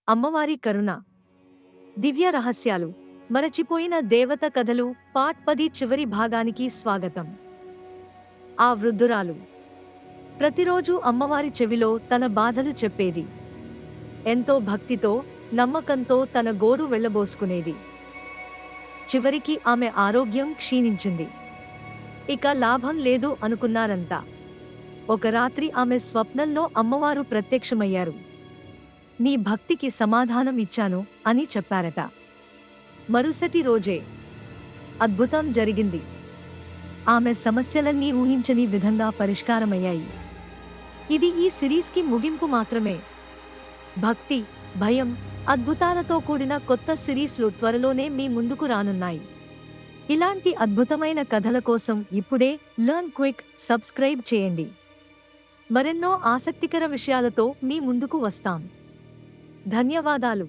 అమ్మవారి కరుణ దివ్య రహస్యాలు మరచిపోయిన దేవత కథలు పార్ట్ 10 చివరి భాగానికి స్వాగతం. ఆ వృద్ధురాలు ప్రతిరోజూ అమ్మవారి చెవిలో తన బాధలు చెప్పేది. ఎంతో భక్తితో, నమ్మకంతో తన గోడు వెళ్ళబోసుకునేది. చివరికి ఆమె ఆరోగ్యం క్షీణించింది. ఇక లాభం లేదు అనుకున్నారంతా. ఒక రాత్రి ఆమె స్వప్నంలో అమ్మవారు ప్రత్యక్షమయ్యారు. నీ భక్తికి సమాధానం ఇచ్చాను అని చెప్పారట. మరుసటి రోజే అద్భుతం జరిగింది. ఆమె సమస్యలన్నీ ఊహించని విధంగా పరిష్కారమయ్యాయి. ఇది ఈ సిరీస్కి ముగింపు మాత్రమే. భక్తి, భయం, అద్భుతాలతో కూడిన కొత్త సిరీస్లు త్వరలోనే మీ ముందుకు రానున్నాయి. ఇలాంటి అద్భుతమైన కథల కోసం ఇప్పుడే లర్న్ క్విక్ సబ్స్క్రైబ్ చేయండి. మరెన్నో ఆసక్తికర విషయాలతో మీ ముందుకు వస్తాం. ధన్యవాదాలు.